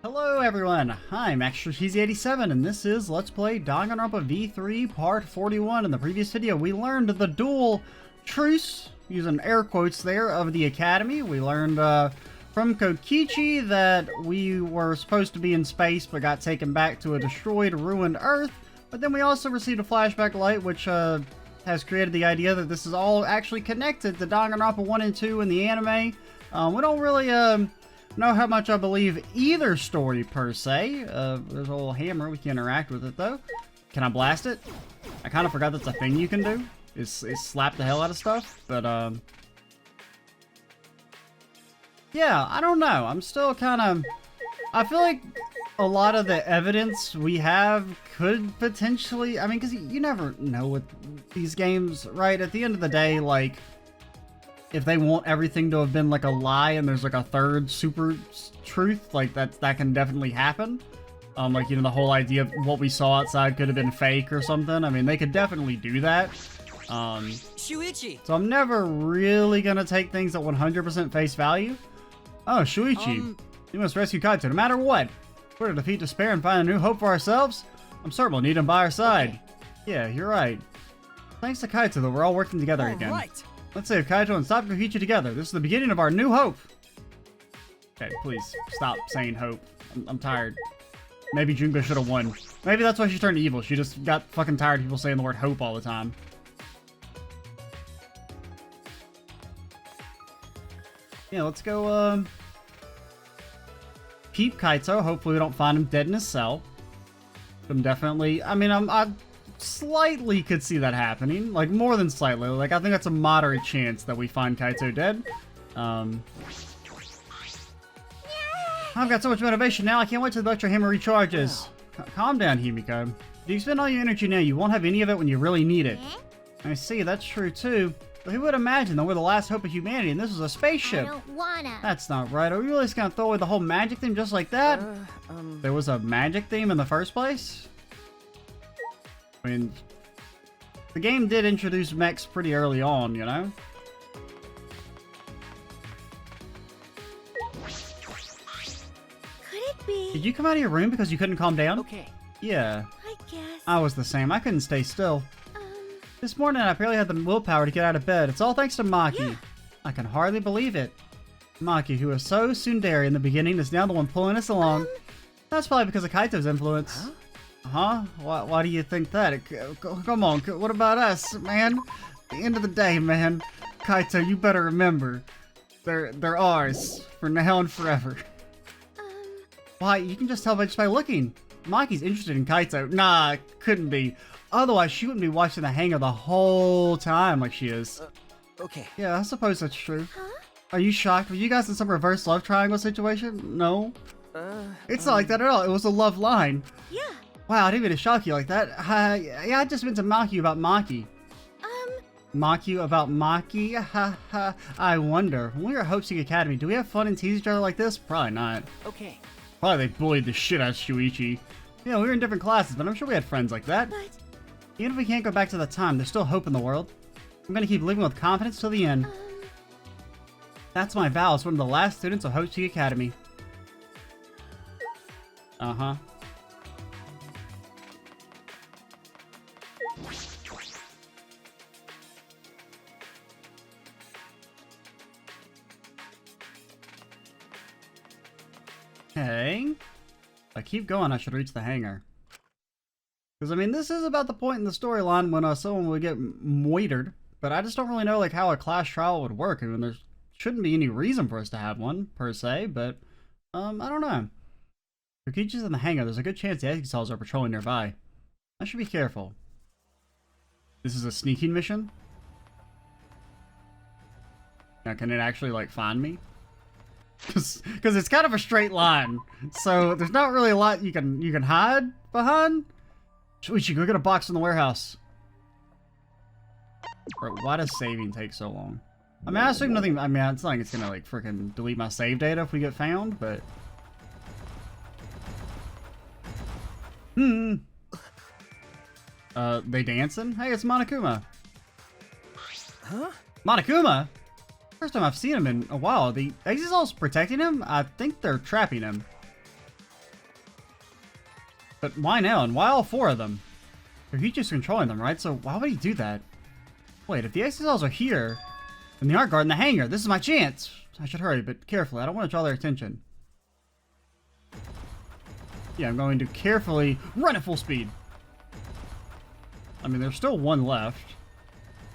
Hello everyone, I'm MaxTrachezy87 and this is Let's Play Danganronpa V3 Part 41. In the previous video we learned the dual truce, using air quotes there, of the Academy. We learned from Kokichi that we were supposed to be in space but got taken back to a destroyed, ruined Earth. But then we also received a flashback light which has created the idea that this is all actually connected to Danganronpa 1 and 2 in the anime. We don't really know how much I believe either story per se. There's a little hammer, we can interact with it though. Can I blast it? I kind of forgot that's a thing you can do, is slap the hell out of stuff, but yeah, I don't know. I'm still kind of, I feel like a lot of the evidence we have could potentially, I mean, because you never know with these games, right? At the end of the day, like, if they want everything to have been like a lie and there's like a third super truth, like that can definitely happen. Like, you know, the whole idea of what we saw outside could have been fake or something. I mean, they could definitely do that. Shuichi. So I'm never really gonna take things at 100% face value. Oh, Shuichi. You must rescue Kaito no matter what. We're to defeat despair and find a new hope for ourselves. I'm certain we'll need him by our side. Okay. Yeah, you're right. Thanks to Kaito that we're all working together again. Right. Let's save Kaito and stop Kokichi together. This is the beginning of our new hope. Okay, please stop saying hope. I'm tired. Maybe Junko should have won. Maybe that's why she turned evil. She just got fucking tired of people saying the word hope all the time. Yeah, let's go, peep Kaito. Hopefully we don't find him dead in his cell. I'm definitely, I mean, I slightly could see that happening. Like, more than slightly. Like, I think that's a moderate chance that we find Kaito dead. I've got so much motivation now, I can't wait till the Electro Hammer recharges. Calm down, Himiko. If you spend all your energy now, you won't have any of it when you really need it. I see, that's true too. But who would imagine that we're the last hope of humanity and this is a spaceship? I don't wanna. That's not right. Are we really just gonna throw away the whole magic theme just like that? There was a magic theme in the first place? I mean, the game did introduce mechs pretty early on, you know? Could it be? Did you come out of your room because you couldn't calm down? Okay. Yeah, I guess. I was the same. I couldn't stay still. This morning I barely had the willpower to get out of bed. It's all thanks to Maki. Yeah. I can hardly believe it. Maki, who was so tsundere in the beginning, is now the one pulling us along. That's probably because of Kaito's influence. Huh? Why do you think that? Come on, what about us, man? At the end of the day, man, Kaito, you better remember, they're ours for now and forever. Why? You can just tell just by looking. Maki's interested in Kaito. Nah, couldn't be. Otherwise, she wouldn't be watching the hangar the whole time like she is. Okay. Yeah, I suppose that's true. Huh? Are you shocked? Were you guys in some reverse love triangle situation? No. It's not like that at all. It was a love line. Yeah. Wow, I didn't mean to shock you like that. Yeah, I just meant to mock you about Maki. Mock you about Maki? Ha. I wonder. When we were at Hope Seek Academy, do we have fun and tease each other like this? Probably not. Okay. Probably they bullied the shit out of Shuichi. Yeah, we were in different classes, but I'm sure we had friends like that. But Even if we can't go back to that time, there's still hope in the world. I'm gonna keep living with confidence till the end. That's my vow as one of the last students of Hope Seek Academy. Uh-huh. Okay. If I keep going, I should reach the hangar. Because, I mean, this is about the point in the storyline when someone would get moitered. But I just don't really know, like, how a class trial would work. I mean, there shouldn't be any reason for us to have one, per se. But, I don't know. Kokichi's in the hangar. There's a good chance the Exiles are patrolling nearby. I should be careful. This is a sneaking mission? Now, can it actually, like, find me? Because it's kind of a straight line. So, there's not really a lot you can hide behind. We should go get a box in the warehouse. Bro, why does saving take so long? I mean, I assume nothing. I mean, it's not like it's gonna like freaking delete my save data if we get found, but. They dancing? Hey, it's Monokuma. Huh? Monokuma? First time I've seen him in a while. The Exiles protecting him? I think they're trapping him. But why now? And why all 4 of them? Kokichi's controlling them, right? So why would he do that? Wait, if the exocells are here, then they aren't guarding the hangar. This is my chance. I should hurry, but carefully. I don't want to draw their attention. Yeah, I'm going to carefully run at full speed. I mean, there's still 1 left.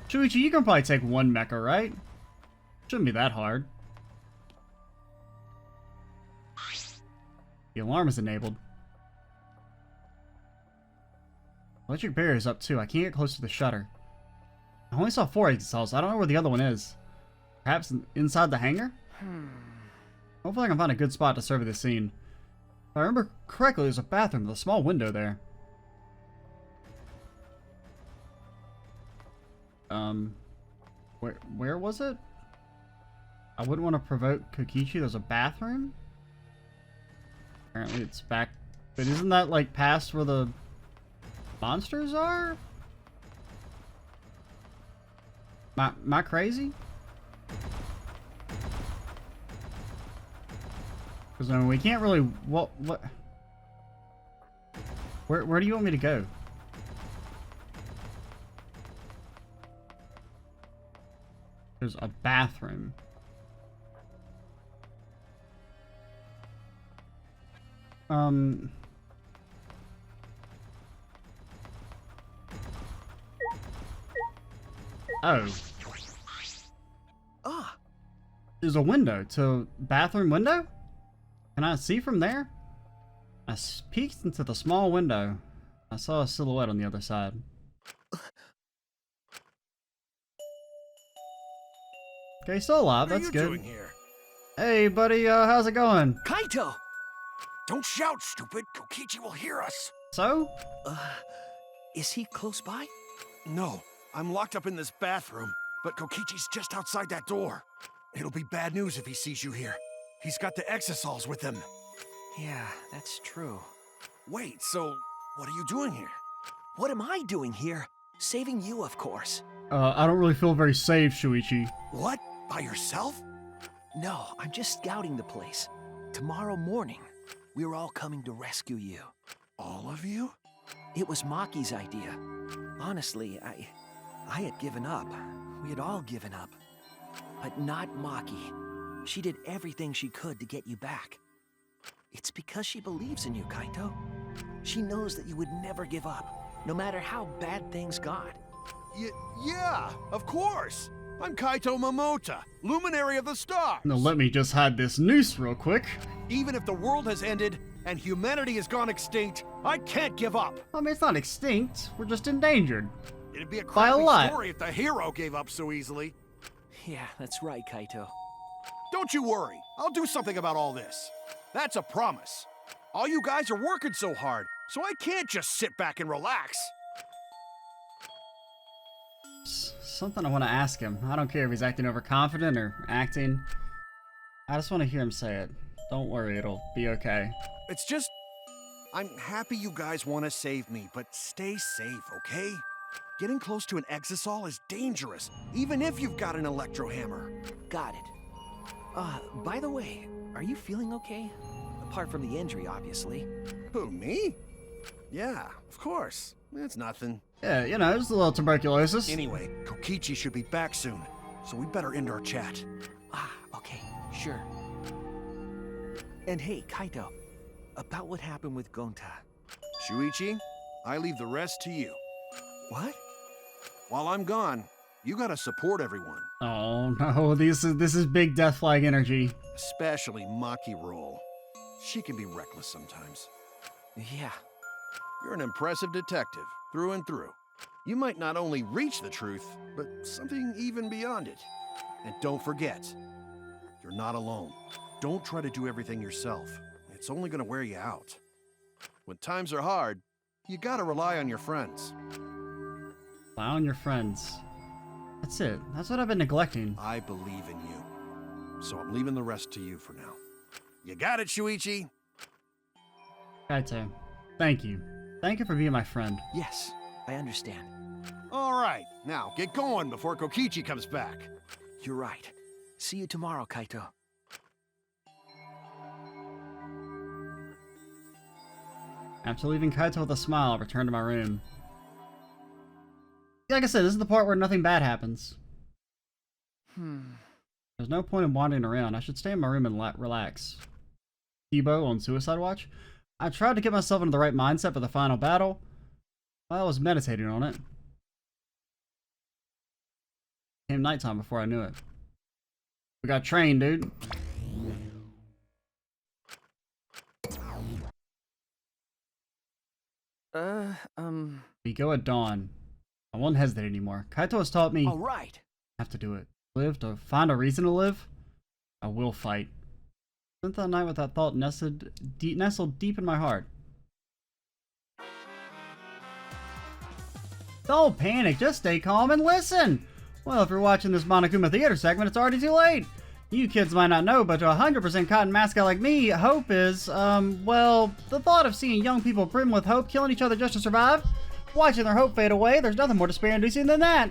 Shuichi, you can probably take 1 mecha, right? Shouldn't be that hard. The alarm is enabled. Electric barrier is up too. I can't get close to the shutter. I only saw 4 exocells. I don't know where the other one is. Perhaps inside the hangar? Hopefully I can find a good spot to survey the scene. If I remember correctly, there's a bathroom with a small window there. Where was it? I wouldn't want to provoke Kokichi. There's a bathroom? Apparently it's back. But isn't that like past where the monsters are? Am I crazy? Because I mean, we can't really. What? Where do you want me to go? There's a bathroom. Oh. Ah. There's a window to bathroom window? Can I see from there? I peeked into the small window. I saw a silhouette on the other side. Okay, still alive. That's good. What are you doing here? Hey, buddy. How's it going? Kaito! Don't shout, stupid. Kokichi will hear us. So? Is he close by? No, I'm locked up in this bathroom, but Kokichi's just outside that door. It'll be bad news if he sees you here. He's got the exosols with him. Yeah, that's true. Wait, so what are you doing here? What am I doing here? Saving you, of course. I don't really feel very safe, Shuichi. What? By yourself? No, I'm just scouting the place. Tomorrow morning, we're all coming to rescue you. All of you? It was Maki's idea. Honestly, I had given up. We had all given up. But not Maki. She did everything she could to get you back. It's because she believes in you, Kaito. She knows that you would never give up, no matter how bad things got. Yeah, of course. I'm Kaito Momota, luminary of the stars. Now let me just hide this noose real quick. Even if the world has ended and humanity has gone extinct, I can't give up. I mean, it's not extinct. We're just endangered. It'd be a By a crappy lot. story if the hero gave up so easily. Yeah, that's right, Kaito. Don't you worry. I'll do something about all this. That's a promise. All you guys are working so hard, so I can't just sit back and relax. Something I want to ask him. I don't care if he's acting overconfident or acting. I just want to hear him say it. Don't worry, it'll be okay. It's just, I'm happy you guys want to save me, but stay safe, okay? Getting close to an exosol is dangerous, even if you've got an Electro Hammer. Got it. By the way, are you feeling okay? Apart from the injury, obviously. Who, me? Yeah, of course. It's nothing. Yeah, you know, just a little tuberculosis. Anyway, Kokichi should be back soon, so we better end our chat. Okay, sure. And hey, Kaito, about what happened with Gonta. Shuichi, I leave the rest to you. What? While I'm gone, you gotta support everyone. Oh no, this is big death flag energy. Especially Maki Roll. She can be reckless sometimes. Yeah. You're an impressive detective, through and through. You might not only reach the truth, but something even beyond it. And don't forget, you're not alone. Don't try to do everything yourself. It's only gonna wear you out. When times are hard, you gotta rely on your friends. Rely on your friends. That's it. That's what I've been neglecting. I believe in you. So I'm leaving the rest to you for now. You got it, Shuichi? Kaito, thank you. Thank you for being my friend. Yes, I understand. All right, now get going before Kokichi comes back. You're right. See you tomorrow, Kaito. After leaving Kaito with a smile, I returned to my room. Like I said, this is the part where nothing bad happens. There's no point in wandering around. I should stay in my room and relax. Kibo on suicide watch. I tried to get myself into the right mindset for the final battle. I was meditating on it. Came nighttime before I knew it. We got trained, dude. We go at dawn. I won't hesitate anymore. Kaito has taught me. All right. I have to do it. Live to find a reason to live. I will fight. Spent that night with that thought nestled deep in my heart. Don't panic, just stay calm and listen! Well, if you're watching this Monokuma Theater segment, it's already too late! You kids might not know, but to a 100% cotton mascot like me, hope is, well, the thought of seeing young people brim with hope killing each other just to survive, watching their hope fade away, there's nothing more despair-inducing than that!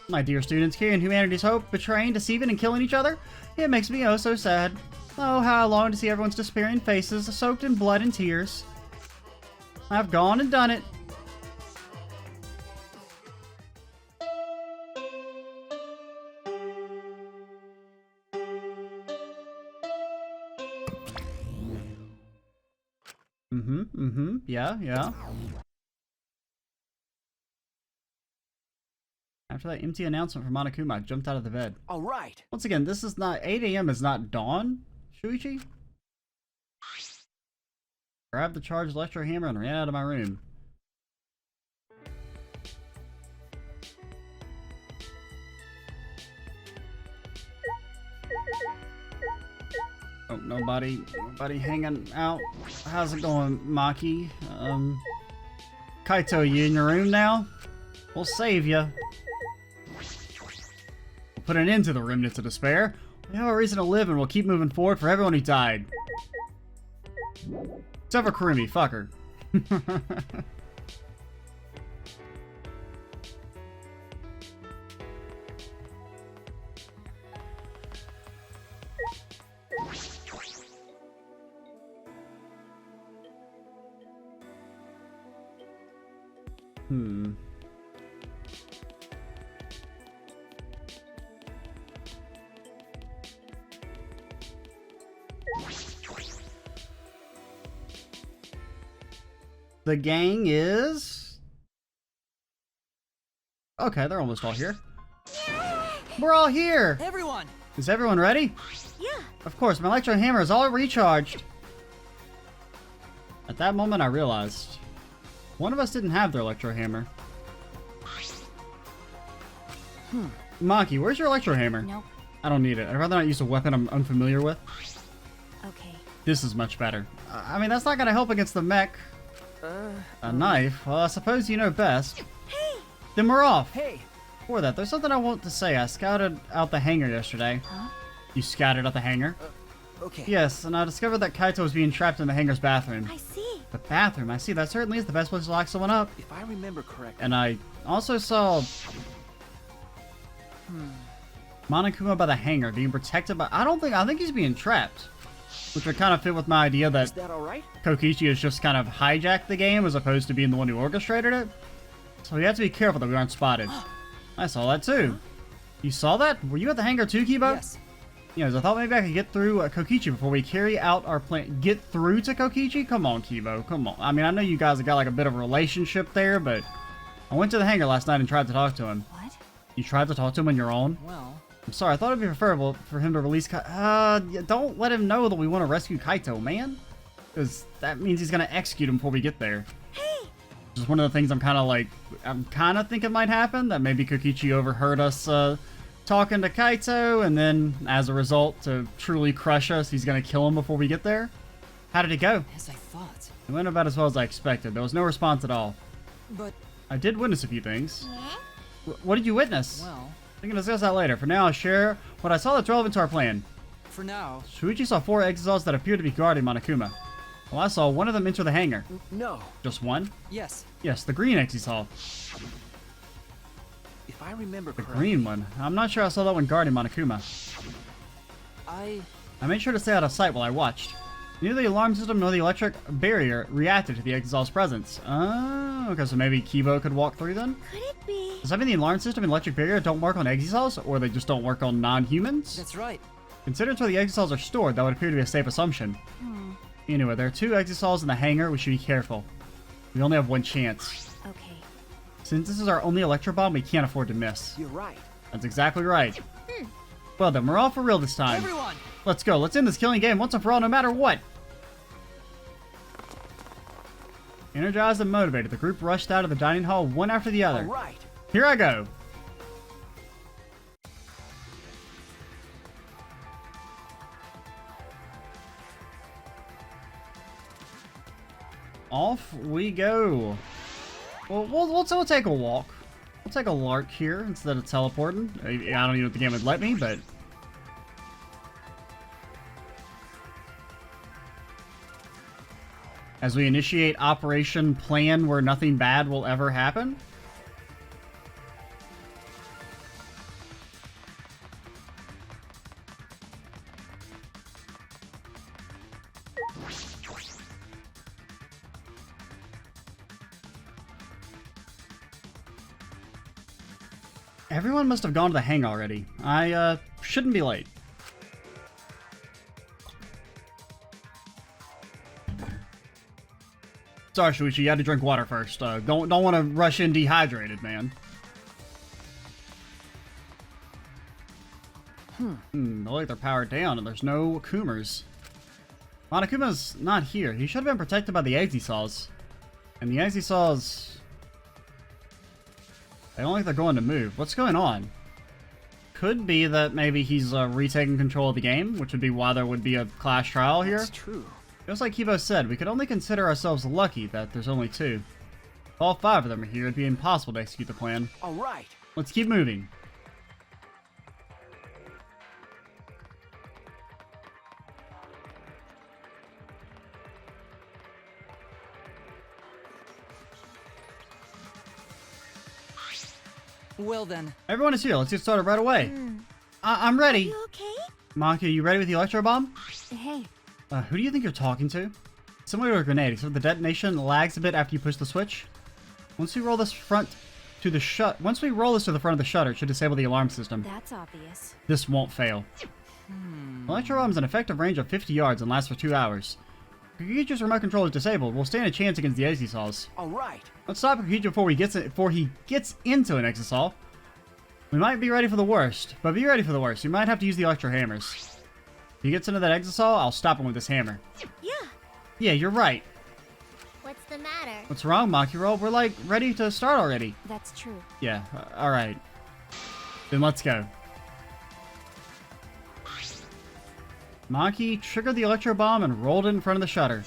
My dear students, carrying humanity's hope, betraying, deceiving, and killing each other, it makes me oh so sad. Oh, how I long to see everyone's despairing faces, soaked in blood and tears. I've gone and done it. Yeah. After that empty announcement from Monokuma, I jumped out of the bed. All right. Once again, this is not 8 a.m. is not dawn, Shuichi. Grabbed the charged Electro Hammer and ran out of my room. Oh, nobody hanging out. How's it going, Maki? Kaito, you in your room now? We'll save you. We'll put an end to the remnants of despair. We have a reason to live and we'll keep moving forward for everyone who died. Except for Kurumi, fuck her. The gang is... Okay, they're almost all here. We're all here! Everyone! Is everyone ready? Yeah. Of course, my Electro Hammer is all recharged. At that moment, I realized one of us didn't have their Electro Hammer. Maki, where's your Electro Hammer? Nope. I don't need it. I'd rather not use a weapon I'm unfamiliar with. Okay. This is much better. I mean, that's not gonna help against the mech. A knife? Well, I suppose you know best. Hey! Then we're off. Hey! Before that, there's something I want to say. I scouted out the hangar yesterday. Huh? You scouted out the hangar? Okay. Yes, and I discovered that Kaito was being trapped in the hangar's bathroom. I see. The bathroom? I see. That certainly is the best place to lock someone up. If I remember correctly. And I also saw... Monokuma by the hangar being protected by... I think he's being trapped. Which would kind of fit with my idea Is that that all right? Kokichi has just kind of hijacked the game as opposed to being the one who orchestrated it. So we have to be careful that we aren't spotted. I saw that too. You saw that? Were you at the hangar too, Kibo? Yes. Yes, I thought maybe I could get through Kokichi before we carry out our plan. Get through to Kokichi? Come on, Kibo, come on. I mean, I know you guys have got like a bit of a relationship there, but I went to the hangar last night and tried to talk to him. What? You tried to talk to him on your own? Well. I'm sorry, I thought it'd be preferable for him to release don't let him know that we want to rescue Kaito, man. Because that means he's going to execute him before we get there. Hey! Which is one of the things I'm kind of thinking might happen, that maybe Kokichi overheard us talking to Kaito, and then, as a result, to truly crush us, he's going to kill him before we get there. How did it go? As I thought. It went about as well as I expected. There was no response at all. But, I did witness a few things. Yeah? What did you witness? well, We can discuss that later. For now, I'll share what I saw that's relevant to our plan. for now. Shuichi saw 4 exils that appeared to be guarding Monokuma. Well, I saw one of them enter the hangar. No. Just one? Yes. Yes, the green X he saw. If I remember The correctly. green one. I'm not sure I saw that one guarding Monokuma. I I made sure to stay out of sight while I watched. Neither the alarm system nor the electric barrier reacted to the Exisal's presence. Oh, okay, so maybe Kibo could walk through then? Could it be? Does that mean the alarm system and electric barrier don't work on Exisals, or they just don't work on non-humans? That's right. Considering where the Exisals are stored, that would appear to be a safe assumption. Anyway, there are 2 Exisals in the hangar. We should be careful. We only have 1 chance. Okay. Since this is our only Electro Bomb, we can't afford to miss. You're right. That's exactly right. Well then, we're all for real this time. Everyone! Let's go. Let's end this killing game once and for all, no matter what. Energized and motivated, the group rushed out of the dining hall one after the other. All right. Here I go. Off we go. Well, we'll take a walk. We'll take a lark here instead of teleporting. I don't even know if the game would let me, but... As we initiate Operation Plan where nothing bad will ever happen. Everyone must have gone to the hang already. I, shouldn't be late. Sorry, Shuichi, you had to drink water first. Don't want to rush in dehydrated, man. Look like they're powered down, and there's no Kumers. Monokuma's not here. He should have been protected by the Exisals. And the Exisals... I don't think they're going to move. What's going on? Could be that maybe he's retaking control of the game, which would be why there would be a clash trial here. That's true. Just like Kibo said, we could only consider ourselves lucky that there's only 2. If all 5 of them are here, it'd be impossible to execute the plan. All right. Let's keep moving. Well then. Everyone is here. Let's get started right away. I'm ready. You okay? Maki, you ready with the Electro Bomb? Hey. Who do you think you're talking to? Similar to a grenade, except the detonation lags a bit after you push the switch. Once we roll this to the front of the shutter, it should disable the alarm system. That's obvious. This won't fail. Electro Bomb has an effective range of 50 yards and lasts for 2 hours. Kokichi's remote control is disabled. We'll stand a chance against the Exisals. All right. Let's stop Kokichi before he gets into an Exisal. We might be ready for the worst, but be ready for the worst. You might have to use the Electro Hammers. If he gets into that Exisal, I'll stop him with this hammer. Yeah. Yeah, you're right. What's the matter? What's wrong, Makiro? We're like ready to start already. That's true. Yeah, alright. Then let's go. Maki triggered the Electro Bomb and rolled it in front of the shutter.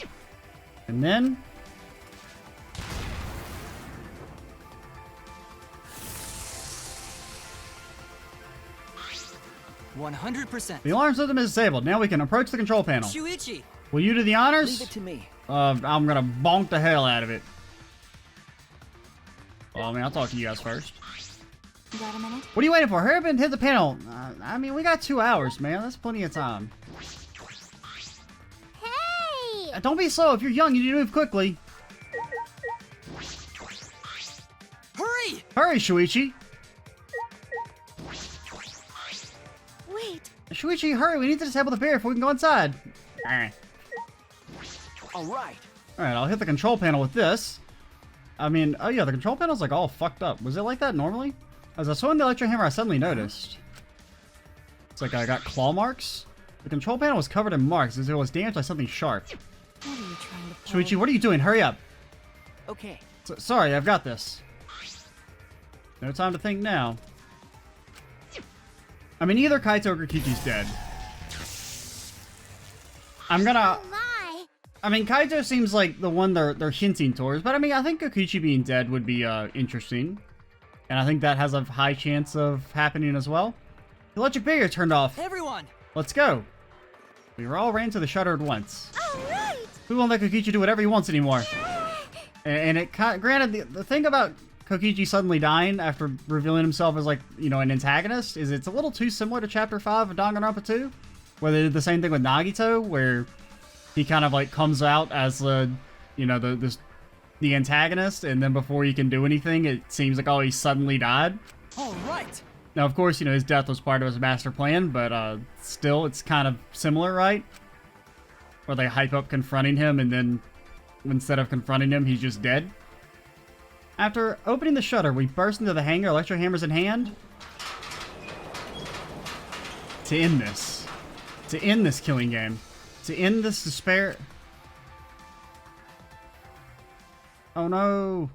And then... 100%. The alarm system is disabled. Now we can approach the control panel. Shuichi! Will you do the honors? Leave it to me. I'm gonna bonk the hell out of it. Well, I mean, I'll talk to you guys first. Got a minute? What are you waiting for? Hurry up and hit the panel. I mean, we got 2 hours, man. That's plenty of time. Hey! Don't be slow. If you're young, you need to move quickly. Hurry! Hurry, Shuichi. Wait. Shuichi, hurry. We need to disable the barrier before we can go inside. All right. Alright, I'll hit the control panel with this. I mean, oh yeah, the control panel's like all fucked up. Was it like that normally? As I swung the Electro Hammer, I suddenly noticed. It's like I got claw marks. The control panel was covered in marks as if it was damaged by something sharp. What are you trying to play? Shuichi, what are you doing? Hurry up. Okay. Sorry, I've got this. No time to think now. I mean, either Kaito or Kokichi's dead. I'm gonna... Oh my! I mean, Kaito seems like the one they're hinting towards, but I mean, I think Kokichi being dead would be interesting. And I think that has a high chance of happening as well. The electric barrier turned off. Everyone! Let's go. We all ran to the shutter at once. Alright! We won't let Kokichi do whatever he wants anymore. And it granted, the thing about Kokichi suddenly dying after revealing himself as, like, you know, an antagonist is it's a little too similar to Chapter 5 of Danganronpa 2, where they did the same thing with Nagito, where he kind of like comes out as the, you know, the antagonist, and then before he can do anything, it seems like, oh, he suddenly died. All right. Now, of course, you know, his death was part of his master plan, but still, it's kind of similar, right? Where they hype up confronting him, and then instead of confronting him, he's just dead. After opening the shutter, we burst into the hangar, Electro Hammers in hand. To end this. To end this killing game. To end this despair. Oh no.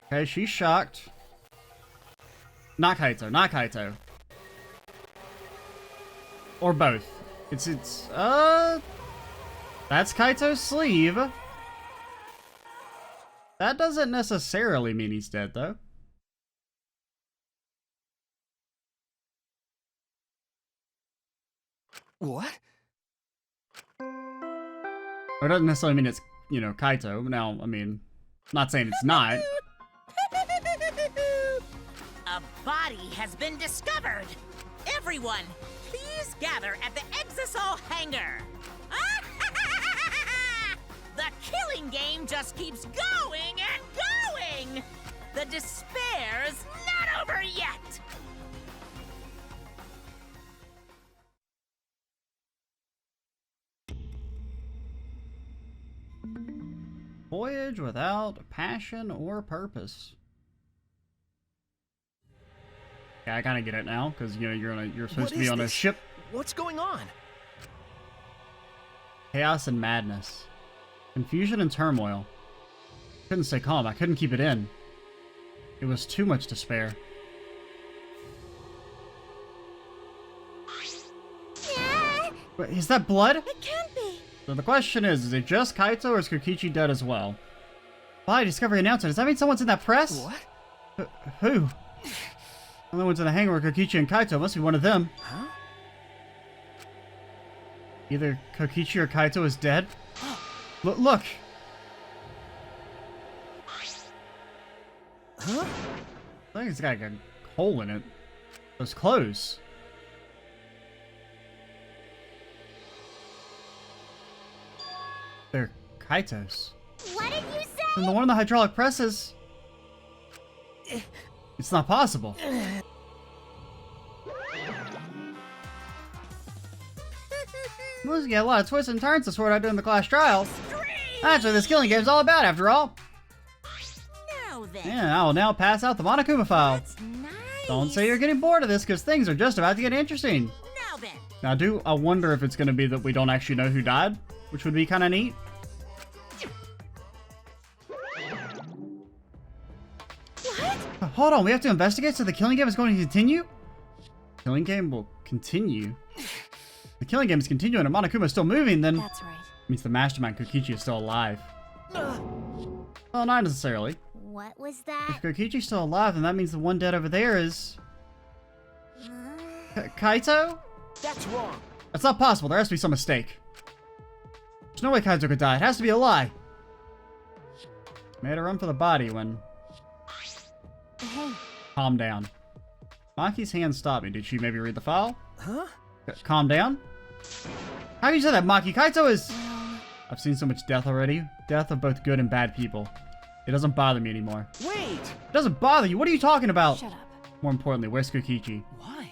Okay, she's shocked. Not Kaito, not Kaito. Or both. That's Kaito's sleeve. That doesn't necessarily mean he's dead, though. What? Or it doesn't necessarily mean it's, you know, Kaito. Now, I mean, not saying it's not. A body has been discovered. Everyone, please gather at the Exisol hangar. The killing game just keeps going and going. The despair's not over yet. Voyage without passion or purpose. Yeah, I kind of get it now, because you know you're supposed to be on a ship. What's going on? Chaos and madness, confusion and turmoil. I couldn't stay calm. I couldn't keep it in. It was too much despair. Yeah, Wait, is that blood? it can't be. So the question is it just Kaito or is Kokichi dead as well? Body discovery announcement. Does that mean someone's in that press? What? Who? Only ones in the hangar were Kokichi and Kaito. Must be one of them. Huh? Either Kokichi or Kaito is dead. Look! Huh? I think it's got like a hole in it. Those clothes. They're Kaito's. What did you say? And the one in the hydraulic presses. It's not possible. Music's got a lot of twists and turns to sort out during the class trials. That's what this killing game's all about, after all. Now then, And I will now pass out the Monokuma file. that's nice. Don't say you're getting bored of this, because things are just about to get interesting. Now then, Now, I wonder if it's going to be that we don't actually know who died, which would be kind of neat. What? Hold on, we have to investigate, so the killing game is going to continue? Killing game will continue? The killing game is continuing and Monokuma is still moving, then That's right. means the mastermind Kokichi is still alive. Well, not necessarily. What was that? If Kokichi's still alive, then that means the one dead over there is... Kaito? That's wrong. That's not possible. There has to be some mistake. There's no way Kaito could die. It has to be a lie. Made a run for the body when... Hey, Calm down. Maki's hand stopped me. Did she maybe read the file? Huh? Calm down? How can you say that, Maki? Kaito is... well, I've seen so much death already. Death of both good and bad people. It doesn't bother me anymore. Wait! It doesn't bother you? What are you talking about? shut up. More importantly, where's Kokichi? Why?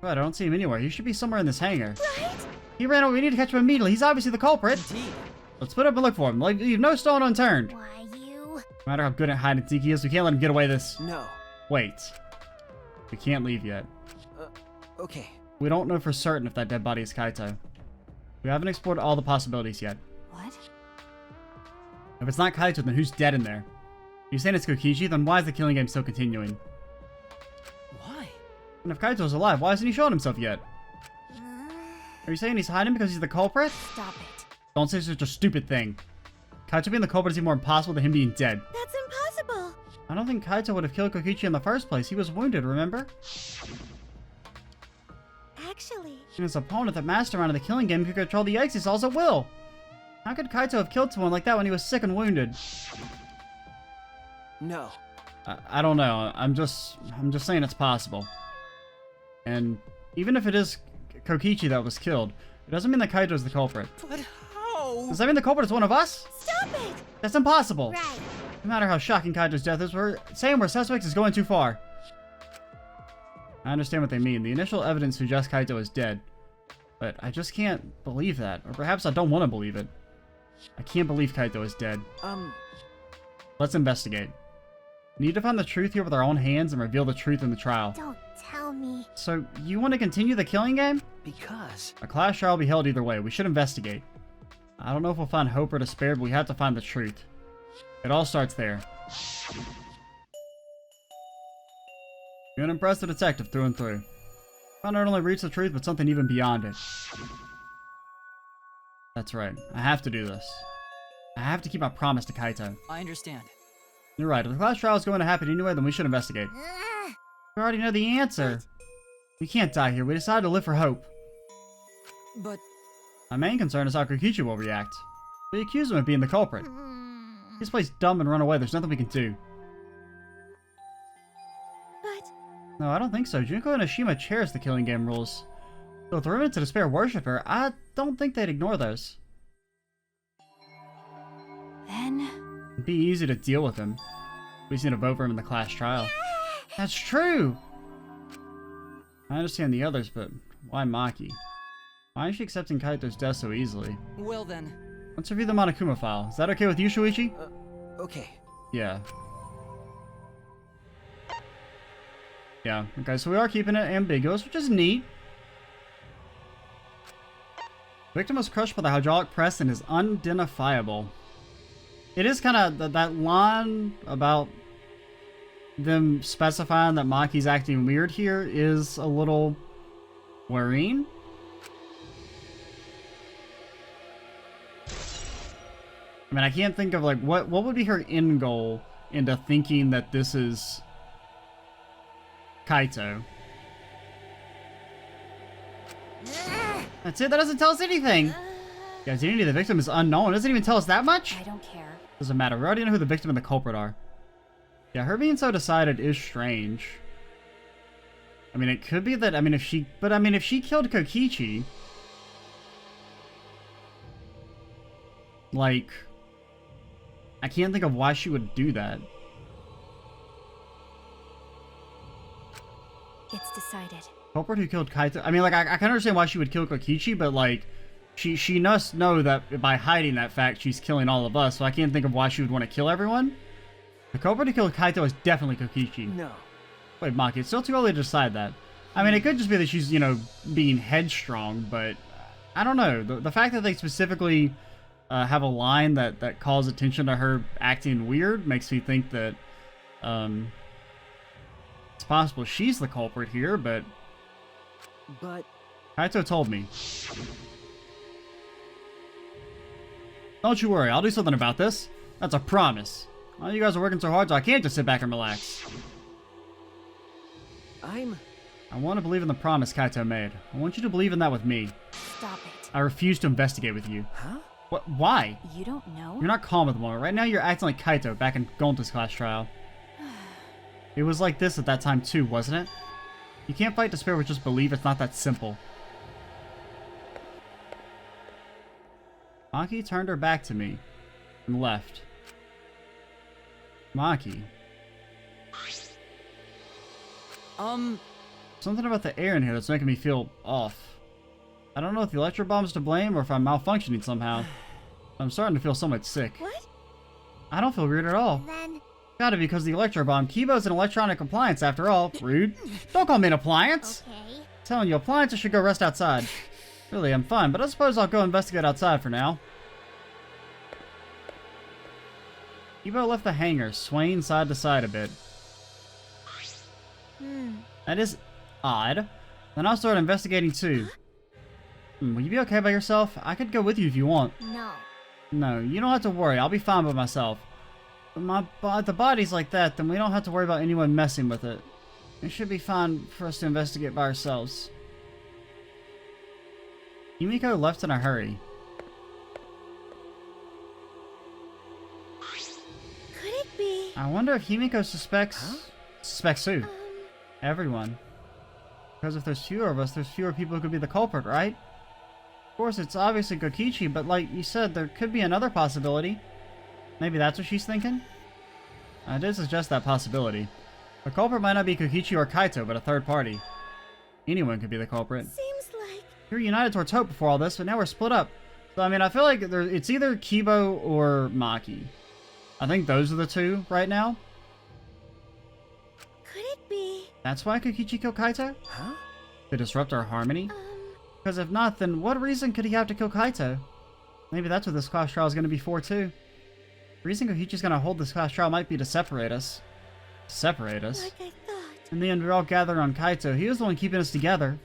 Right, I don't see him anywhere. He should be somewhere in this hangar. Right? He ran over. We need to catch him immediately. He's obviously the culprit. Indeed. Let's put up and look for him. Like, leave no stone unturned. Why you? No matter how good at hide and seek he is, we can't let him get away this. No. Wait. We can't leave yet. Okay. We don't know for certain if that dead body is Kaito. We haven't explored all the possibilities yet. What? If it's not Kaito, then who's dead in there? You're saying it's Kokichi, then why is the killing game still continuing? Why? And if Kaito's alive, why hasn't he shown himself yet? Are you saying he's hiding because he's the culprit? Stop it. Don't say such a stupid thing. Kaito being the culprit is even more impossible than him being dead. That's impossible. I don't think Kaito would have killed Kokichi in the first place. He was wounded, remember? Actually, And his opponent, the mastermind of the killing game, could control the Exisols at will. How could Kaito have killed someone like that when he was sick and wounded? No. I don't know. I'm just saying it's possible. And even if it is Kokichi that was killed, it doesn't mean that Kaito is the culprit. But how? No! Does that mean the culprit is one of us? Stop it! That's impossible. Right. No matter how shocking Kaito's death is, we're saying we're suspects is going too far. I understand what they mean. The initial evidence suggests Kaito is dead. But I just can't believe that. Or perhaps I don't want to believe it. I can't believe Kaito is dead. Let's investigate. We need to find the truth here with our own hands and reveal the truth in the trial. Don't tell me. So, you want to continue the killing game? Because... A class trial will be held either way. We should investigate. I don't know if we'll find hope or despair, but we have to find the truth. It all starts there. You're an impressive detective through and through. I'll not only reach the truth, but something even beyond it. That's right. I have to do this. I have to keep my promise to Kaito. I understand. You're right. If the class trial is going to happen anyway, then we should investigate. We already know the answer. We can't die here. We decided to live for hope. But... My main concern is how Kokichi will react. We accuse him of being the culprit. He's plays dumb and run away. There's nothing we can do. But... No, I don't think so. Junko and Ashima cherish the killing game rules. So if the Remnants of Despair worship her, I don't think they'd ignore those. Then... It'd be easy to deal with him. We just need to vote for him in the class trial. That's true! I understand the others, but why Maki? Why is she accepting Kaito's death so easily? Well then... Let's review the Monokuma file. Is that okay with you, Shuichi? Okay. Yeah. Yeah, okay, so we are keeping it ambiguous, which is neat. Victim was crushed by the hydraulic press and is unidentifiable. It is kind of that line about them specifying that Maki's acting weird here is a little worrying. I mean, I can't think of like what would be her end goal into thinking that this is Kaito. That's it. That doesn't tell us anything. The identity of the victim is unknown. It doesn't even tell us that much. I don't care. Doesn't matter. We already know who the victim and the culprit are. Yeah, her being so decided is strange. I mean, it could be that. I mean, if she killed Kokichi, like, I can't think of why she would do that. It's decided. Culprit who killed Kaito. I mean, like, I can understand why she would kill Kokichi, but like, she must know that by hiding that fact, she's killing all of us. So I can't think of why she would want to kill everyone. The culprit who killed Kaito is definitely Kokichi. No. Wait, Maki, it's still too early to decide that. I mean, it could just be that she's, you know, being headstrong, but I don't know. The fact that they specifically have a line that calls attention to her acting weird makes me think that it's possible she's the culprit here, but Kaito told me. Don't you worry, I'll do something about this. That's a promise. Well, you guys are working so hard, so I can't just sit back and relax. I want to believe in the promise Kaito made. I want you to believe in that with me. Stop it. I refuse to investigate with you. Huh? What? Why? You don't know? You're not calm at the moment. Right now you're acting like Kaito back in Gonta's class trial. It was like this at that time too, wasn't it? You can't fight despair with just belief. It's not that simple. Maki turned her back to me and left. Maki. Something about the air in here that's making me feel off. I don't know if the electro bomb's to blame or if I'm malfunctioning somehow. I'm starting to feel somewhat sick. What? I don't feel weird at all. Then... Gotta be because the electro bomb. Kibo's an electronic appliance after all. Rude. Don't call me an appliance. Okay. I'm telling you, appliances should go rest outside. Really, I'm fine, but I suppose I'll go investigate outside for now. Kibo left the hangar, swaying side to side a bit. That is odd. Then I'll start investigating too. Will you be okay by yourself? I could go with you if you want. No. No, you don't have to worry. I'll be fine by myself. If the body's like that, then we don't have to worry about anyone messing with it. It should be fine for us to investigate by ourselves. Yumiko left in a hurry. Could it be? I wonder if Himiko suspects... Huh? Suspects who? Everyone. Because if there's fewer of us, there's fewer people who could be the culprit, right? course, it's obviously Kokichi, but like you said, there could be another possibility. Maybe that's what she's thinking? I did suggest that possibility. The culprit might not be Kokichi or Kaito, but a third party. Anyone could be the culprit. Seems like... We were united towards hope before all this, but now we're split up. So, I mean, I feel like it's either Kibo or Maki. I think those are the two right now. Could it be? That's why Kokichi killed Kaito? Huh? To disrupt our harmony? Because if not, then what reason could he have to kill Kaito? Maybe that's what this class trial is going to be for, too. The reason Kokichi's going to hold this class trial might be to separate us. Separate us? Like I thought. In the end, we all gathered on Kaito. He was the one keeping us together.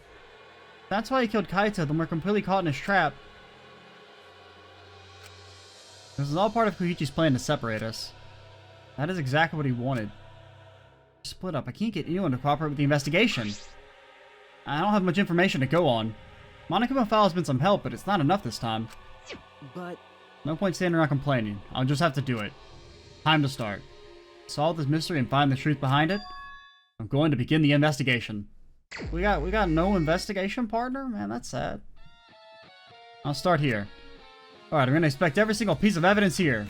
If that's why he killed Kaito, then we're completely caught in his trap. This is all part of Kokichi's plan to separate us. That is exactly what he wanted. Split up. I can't get anyone to cooperate with the investigation. I don't have much information to go on. Monokuma File has been some help, but it's not enough this time. But No point standing around complaining. I'll just have to do it. Time to start. Solve this mystery and find the truth behind it. I'm going to begin the investigation. We got no investigation partner? Man, that's sad. I'll start here. Alright, I'm gonna inspect every single piece of evidence here.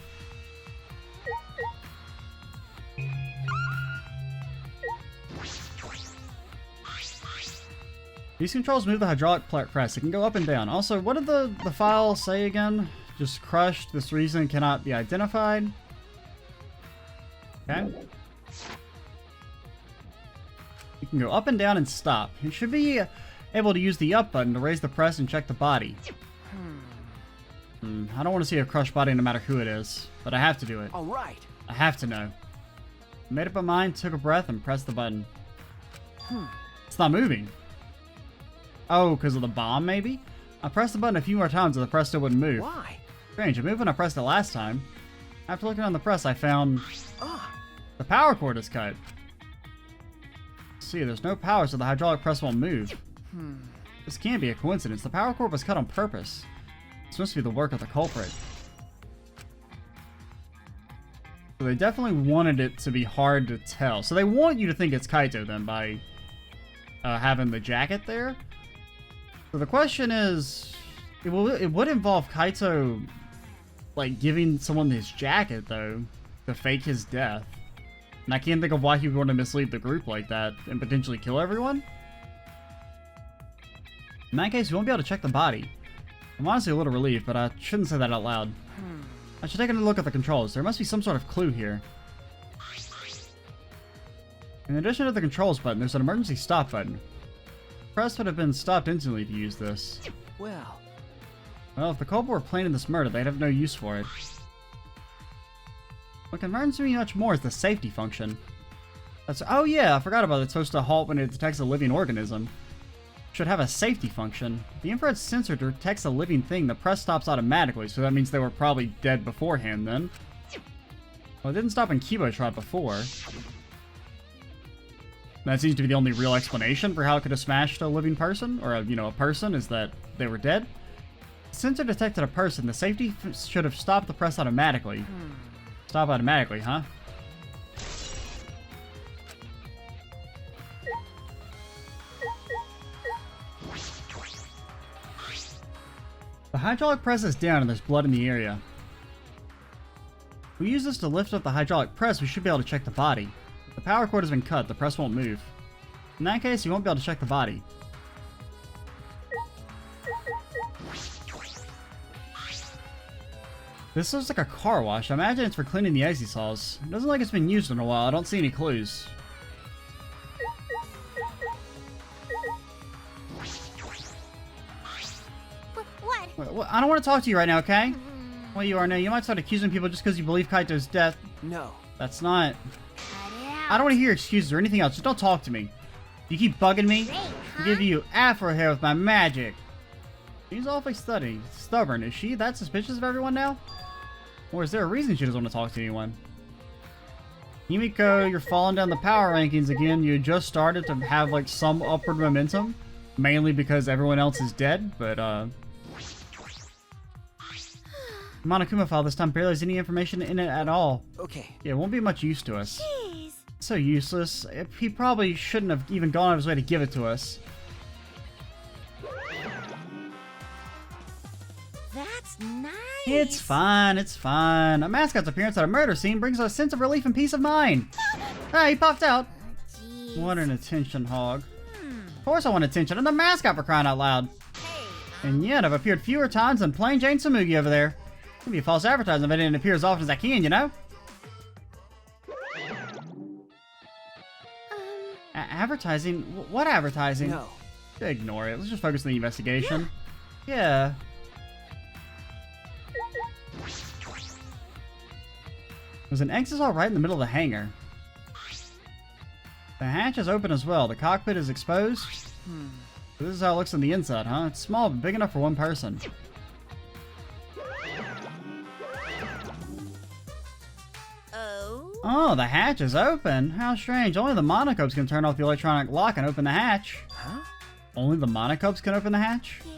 These controls move the hydraulic press. It can go up and down. Also, what did the file say again? Just crushed. This reason cannot be identified. Okay. You can go up and down and stop. You should be able to use the up button to raise the press and check the body. I don't want to see a crushed body no matter who it is, but I have to do it. all right. I have to know. I made up my mind, took a breath, and pressed the button. It's not moving. Oh, because of the bomb, maybe? I pressed the button a few more times and the press still wouldn't move. Why? Strange, it moved when I pressed it last time. After looking on the press, I found Ah, the power cord is cut. See, there's no power, so the hydraulic press won't move. This can't be a coincidence. The power cord was cut on purpose. This must be the work of the culprit. So they definitely wanted it to be hard to tell. So they want you to think it's Kaito then by having the jacket there. So the question is, it would involve Kaito like giving someone his jacket though to fake his death. And I can't think of why he would want to mislead the group like that and potentially kill everyone. In that case, we won't be able to check the body. I'm honestly a little relieved, but I shouldn't say that out loud. I should take a look at the controls. There must be some sort of clue here. In addition to the controls button, there's an emergency stop button. Press would have been stopped instantly to use this. well, Well, if the culprit were planning this murder, they'd have no use for it. What concerns me much more is the safety function. Oh yeah, I forgot about it. It's supposed to halt when it detects a living organism. Should have a safety function. The infrared sensor detects a living thing. The press stops automatically, so that means they were probably dead beforehand then. Well, it didn't stop when Kibo tried before. That seems to be the only real explanation for how it could have smashed a living person, or a person, is that they were dead. The sensor detected a person. The safety should have stopped the press automatically. Stop automatically, huh? The hydraulic press is down and there's blood in the area. If we use this to lift up the hydraulic press, we should be able to check the body. If the power cord has been cut, the press won't move. In that case, you won't be able to check the body. This looks like a car wash. I imagine it's for cleaning the icy saws. It doesn't look like it's been used in a while. I don't see any clues. What? I don't want to talk to you right now, okay? Well, you are now. You might start accusing people just because you believe Kaito's death. no. That's not... Cut it out. I don't want to hear excuses or anything else. Just don't talk to me. You keep bugging me, Great, I'll huh? give you afro hair with my magic. She's awfully stubborn. Is she that suspicious of everyone now? Or is there a reason she doesn't want to talk to anyone? Himiko, you're falling down the power rankings again. You just started to have like some upward momentum. Mainly because everyone else is dead, but Monokuma file this time barely has any information in it at all. Okay. Yeah, it won't be much use to us. Jeez. So useless. He probably shouldn't have even gone out of his way to give it to us. That's nice. It's fine, it's fine. A mascot's appearance at a murder scene brings us a sense of relief and peace of mind. Ah, he popped out. Jeez. What an attention hog. Of course I want attention. I'm the mascot, for crying out loud. Hey, And yet I've appeared fewer times than plain Jane Samugi over there. It'd be false advertising if I didn't appear as often as I can, you know? Advertising? What advertising? No. Ignore it. Let's just focus on the investigation. Yeah. There's an exit hall right in the middle of the hangar. The hatch is open as well. The cockpit is exposed. So this is how it looks on the inside, huh? It's small, but big enough for one person. Oh, the hatch is open. How strange. Only the monocubes can turn off the electronic lock and open the hatch. Huh? Only the monocubes can open the hatch? yeah.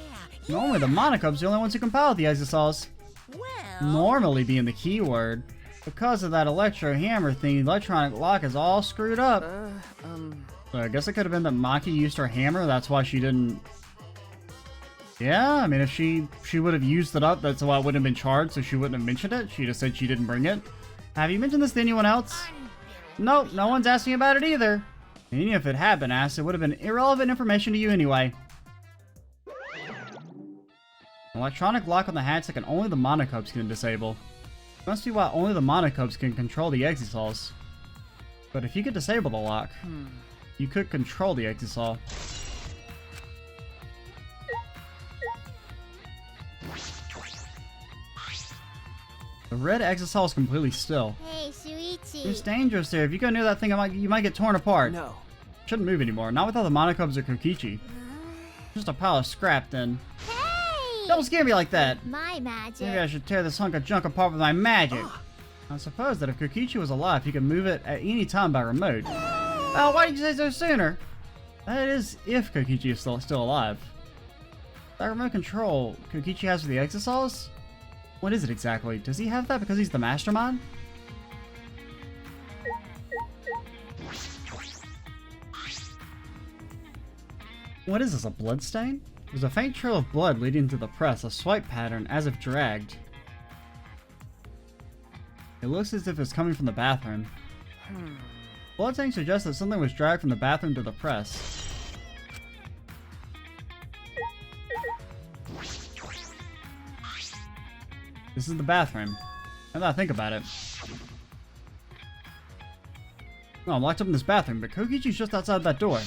Normally the monocubes are the only ones who compile the exosols. Well. Normally being the key word. Because of that Electro Hammer thing, the electronic lock is all screwed up. So I guess it could have been that Maki used her hammer, that's why she didn't... Yeah, I mean, if she would have used it up, that's why it wouldn't have been charged, so she wouldn't have mentioned it. She just said she didn't bring it. Have you mentioned this to anyone else? Nope, no one's asking about it either. And even if it had been asked, it would have been irrelevant information to you anyway. Electronic lock on the hatch that can only the monocubes can disable. Must be why only the monocubes can control the exosols. But if you could disable the lock, you could control the exosol. The red exosol is completely still. Hey, Shuichi. It's dangerous there. If you go near that thing, you might get torn apart. No. Shouldn't move anymore. Not without the monocubs or Kokichi. Just a pile of scrap then. Hey! Don't scare me like that. My magic. Maybe I should tear this hunk of junk apart with my magic. I suppose that if Kokichi was alive, he could move it at any time by remote. Oh, why did you say so sooner? That is, if Kokichi is still alive. That remote control Kokichi has for the exosols? What is it exactly? Does he have that because he's the mastermind? What is this, a blood stain? There's a faint trail of blood leading to the press, a swipe pattern as if dragged. It looks as if it's coming from the bathroom. Blood stain suggests that something was dragged from the bathroom to the press. This is the bathroom. Now that I think about it. No, I'm locked up in this bathroom, but Kokichi's just outside that door.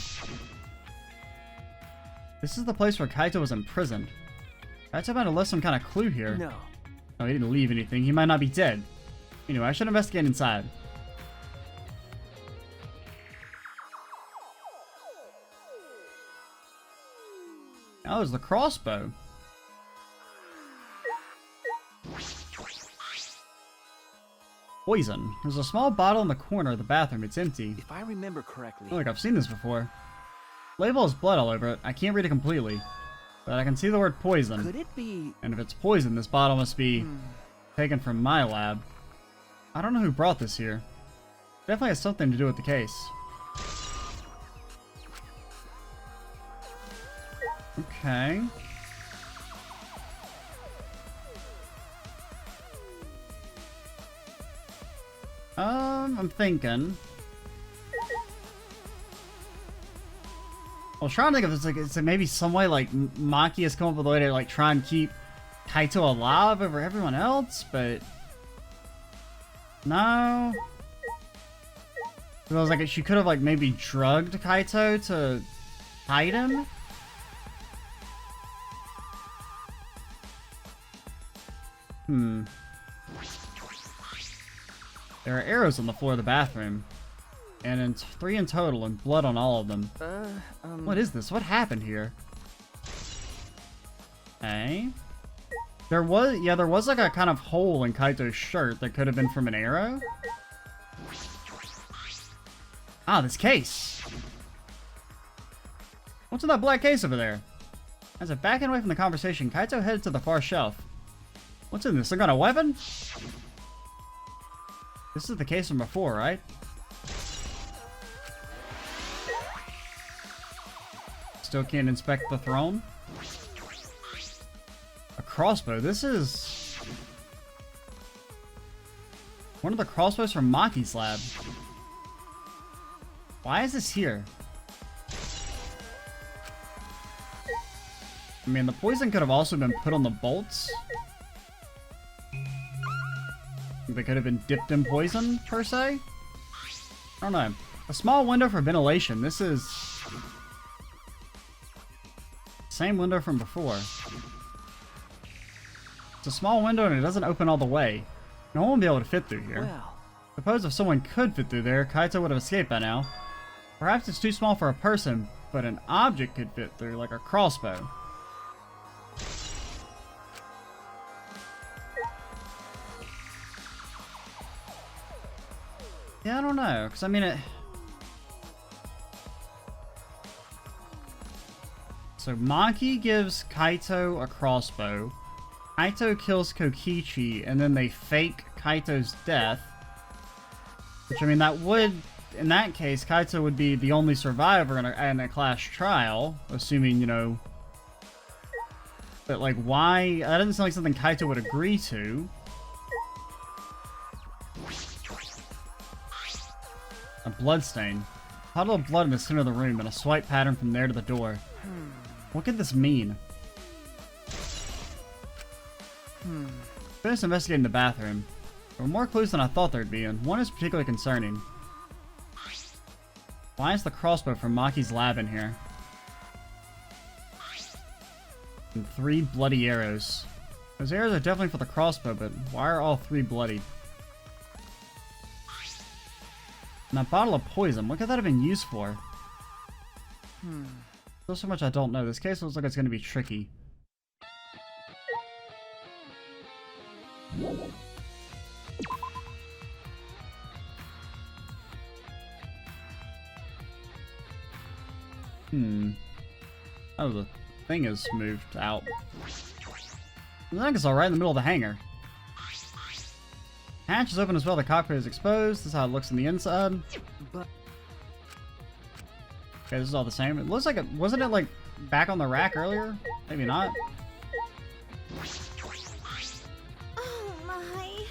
This is the place where Kaito was imprisoned. Kaito might have left some kind of clue here. No. No, he didn't leave anything. He might not be dead. Anyway, I should investigate inside. Oh, there's the crossbow. Poison. There's a small bottle in the corner of the bathroom. It's empty. If I remember correctly. I feel like I've seen this before. Label has blood all over it. I can't read it completely. But I can see the word poison. Could it be? And if it's poison, this bottle must be taken from my lab. I don't know who brought this here. Definitely has something to do with the case. Okay. I'm thinking. I was trying to think if it's like maybe some way like Maki has come up with a way to like try and keep Kaito alive over everyone else, but no. It was like she could have like maybe drugged Kaito to hide him. There are arrows on the floor of the bathroom. And 3 in total, and blood on all of them. What is this? What happened here? Hey? There was like a kind of hole in Kaito's shirt that could have been from an arrow. Ah, this case! What's in that black case over there? As if backing away from the conversation, Kaito headed to the far shelf. What's in this? Some kind of weapon? This is the case from before, right? Still can't inspect the throne. A crossbow. This is one of the crossbows from Maki's lab. Why is this here? I mean, the poison could have also been put on the bolts. They could have been dipped in poison, per se. I don't know. A small window for ventilation. This is same window from before. It's a small window and it doesn't open all the way. No one will be able to fit through here. Well, Suppose if someone could fit through there, Kaito would have escaped by now. Perhaps it's too small for a person, but an object could fit through, like a crossbow. Yeah, I don't know, because I mean it... So Maki gives Kaito a crossbow. Kaito kills Kokichi, and then they fake Kaito's death. Which, I mean, that would... In that case, Kaito would be the only survivor in a class trial, assuming, you know... But, like, why... That doesn't sound like something Kaito would agree to. A bloodstain. Puddle of blood in the center of the room, and a swipe pattern from there to the door. What could this mean? Finished investigating the bathroom. There were more clues than I thought there'd be, and one is particularly concerning. Why is the crossbow from Maki's lab in here? And 3 bloody arrows. Those arrows are definitely for the crossbow, but why are all 3 bloody? And that bottle of poison, what could that have been used for? There's so much I don't know. This case looks like it's going to be tricky. Oh, the thing is moved out. I think it's alright in the middle of the hangar. Hatch is open as well, the cockpit is exposed. This is how it looks on the inside. Okay, this is all the same. It looks like it... Wasn't it, like, back on the rack earlier? Maybe not. Oh my.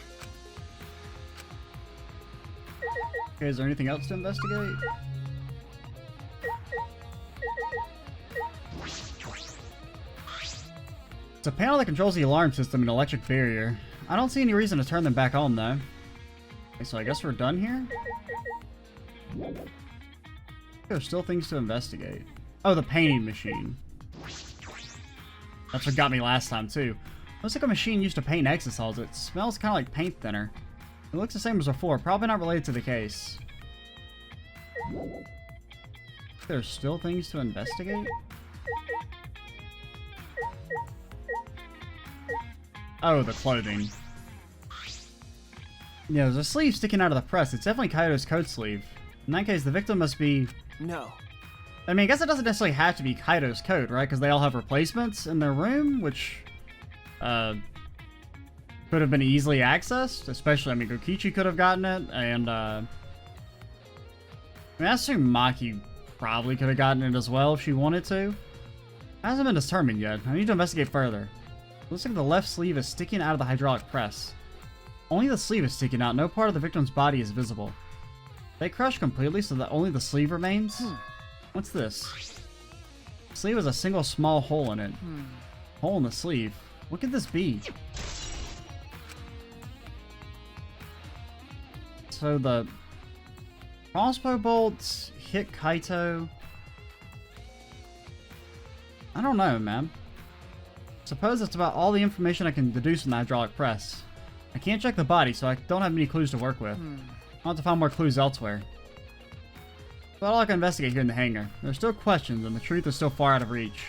Okay, is there anything else to investigate? It's a panel that controls the alarm system and electric barrier. I don't see any reason to turn them back on, though. Okay, so I guess we're done here? There's still things to investigate. Oh, the painting machine. That's what got me last time, too. Looks like a machine used to paint exosols. It smells kind of like paint thinner. It looks the same as before. Probably not related to the case. There's still things to investigate? Oh, the clothing. Yeah, there's a sleeve sticking out of the press. It's definitely Kaito's coat sleeve. In that case, the victim must be... no. I mean, I guess it doesn't necessarily have to be Kaito's coat, right? Because they all have replacements in their room, which... could have been easily accessed. Especially, I mean, Kokichi could have gotten it, and, I mean, I assume Maki probably could have gotten it as well if she wanted to. It hasn't been determined yet. I need to investigate further. Looks like the left sleeve is sticking out of the hydraulic press. Only the sleeve is sticking out. No part of the victim's body is visible. They crushed completely so that only the sleeve remains? What's this? The sleeve has a single small hole in it. Hole in the sleeve. What could this be? So the crossbow bolts hit Kaito. I don't know, man. Suppose that's about all the information I can deduce from the hydraulic press. I can't check the body, so I don't have many clues to work with. I'll have to find more clues elsewhere. That's all I can investigate here in the hangar. There are still questions, and the truth is still far out of reach.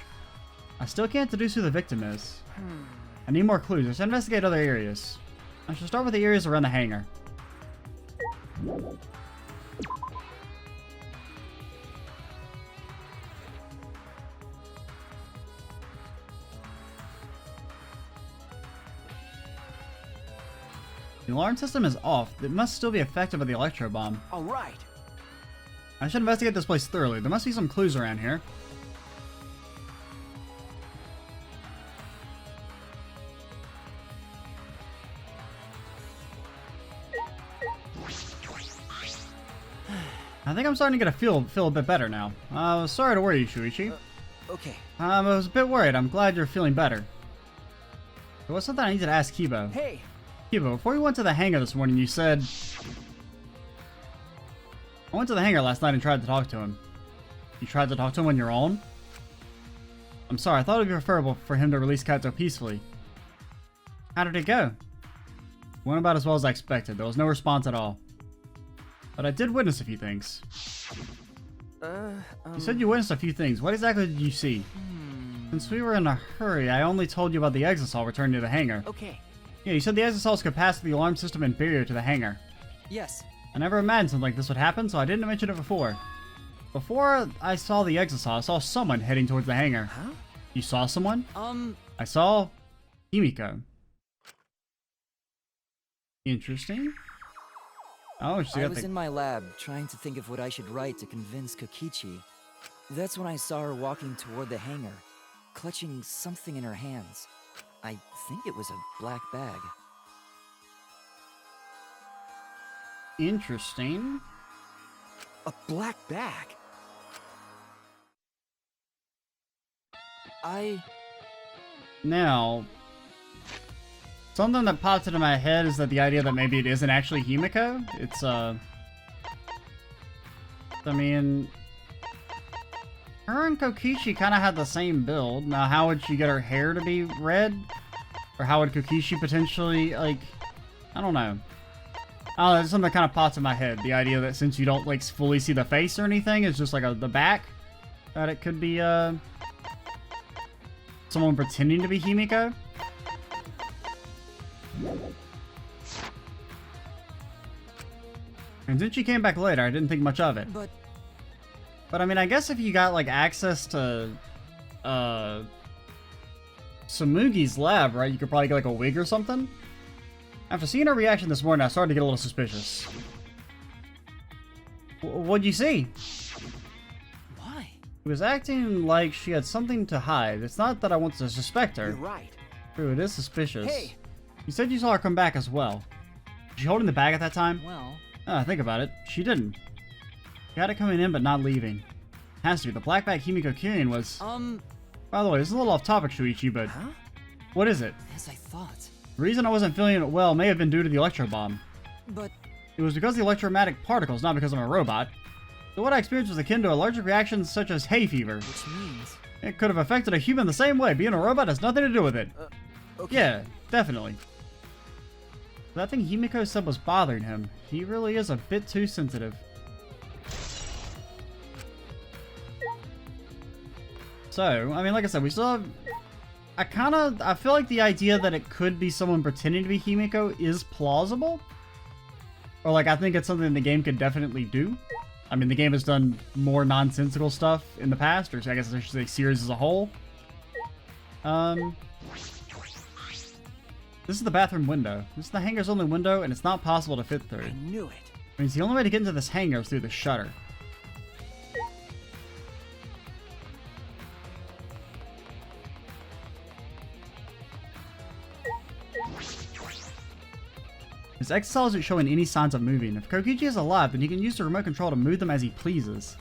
I still can't deduce who the victim is. I need more clues. Let's investigate other areas. I should start with the areas around the hangar. The alarm system is off. It must still be effective with the electro bomb. All right. I should investigate this place thoroughly. There must be some clues around here. I think I'm starting to get a feel a bit better now. Sorry to worry you, Shuichi. Okay. I was a bit worried. I'm glad you're feeling better. There was something I needed to ask Kibo. Hey! Kibo, before you went to the hangar this morning, you said... I went to the hangar last night and tried to talk to him. You tried to talk to him on your own? I'm sorry, I thought it would be preferable for him to release Kaito peacefully. How did it go? It went about as well as I expected. There was no response at all. But I did witness a few things. You said you witnessed a few things. What exactly did you see? Since we were in a hurry, I only told you about the exisal returning to the hangar. Okay. Yeah, you said the exisals could pass through the alarm system and barrier to the hangar. Yes. I never imagined something like this would happen, so I didn't mention it before. Before I saw the exisal, I saw someone heading towards the hangar. Huh? You saw someone? I I saw Himiko. Interesting. Oh, she I got was the... in my lab trying to think of what I should write to convince Kokichi. That's when I saw her walking toward the hangar, clutching something in her hands. I think it was a black bag. Interesting. A black bag? Now, something that popped into my head is that the idea that maybe it isn't actually Himiko. It's, I mean, her and Kokichi kind of had the same build. Now, how would she get her hair to be red? Or how would Kokichi potentially, like, I don't know. Oh, that's something that kind of pops in my head. The idea that since you don't, like, fully see the face or anything, it's just, like, the back. That it could be, someone pretending to be Himiko. And since she came back later, I didn't think much of it. But I mean, I guess if you got, like, access to, Samugi's lab, right, you could probably get, like, a wig or something. After seeing her reaction this morning, I started to get a little suspicious. What'd you see? Why? She was acting like she had something to hide. It's not that I want to suspect her. You're right. True, it is suspicious. Hey! You said you saw her come back as well. Was she holding the bag at that time? Well... Think about it. She didn't. She had it coming in, but not leaving. Has to be. The black bag Himiko carrying was... By the way, this is a little off topic, Shuichi, but... Huh? What is it? As I thought. The reason I wasn't feeling it well may have been due to the electro bomb. But... It was because of the electromagnetic particles, not because I'm a robot. So what I experienced was akin to allergic reactions such as hay fever. Which means... It could have affected a human the same way. Being a robot has nothing to do with it. Okay. Yeah, definitely. That thing Himiko said was bothering him. He really is a bit too sensitive. So, I mean, like I said, we still have... I feel like the idea that it could be someone pretending to be Himiko is plausible. Or, like, I think it's something the game could definitely do. I mean, the game has done more nonsensical stuff in the past, or I guess I should say series as a whole. This is the bathroom window. This is the hangar's only window, and it's not possible to fit through. I knew it. Means the only way to get into this hangar is through the shutter. His exisal isn't showing any signs of moving. If Kokichi is alive, then he can use the remote control to move them as he pleases.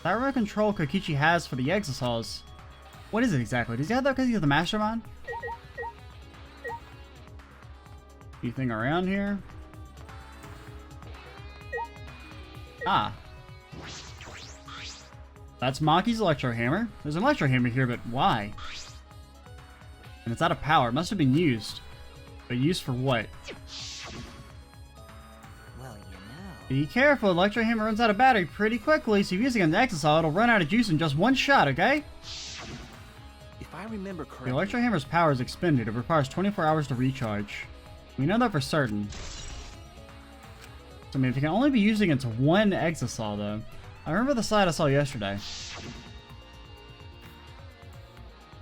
That remote control Kokichi has for the exisals... What is it exactly? Does he have that because he's the mastermind? Anything around here? Ah. That's Maki's Electro Hammer. There's an Electro Hammer here, but why? And it's out of power. It must have been used. But used for what? Well, you know... Be careful, Electro Hammer runs out of battery pretty quickly, so if you're using an exisal, it'll run out of juice in just one shot, okay? If I remember The correctly... Electro Hammer's power is expended. It requires 24 hours to recharge. We know that for certain. So, I mean, if you can only be using it to one exisal, though. I remember the slide I saw yesterday.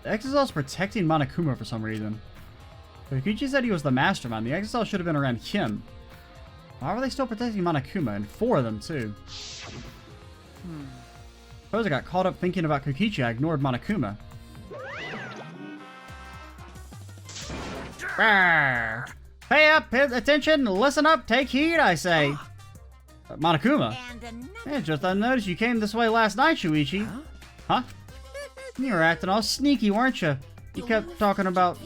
The exisal is protecting Monokuma for some reason. Kokichi said he was the mastermind. The exisal should have been around him. Why were they still protecting Monokuma? And 4 of them, too. Suppose I got caught up thinking about Kokichi. I ignored Monokuma. Rawr. Pay up, pay attention, listen up, take heed, I say. Monokuma. And another. Yeah, just I noticed you came this way last night, Shuichi. Huh? You were acting all sneaky, weren't you? You kept talking about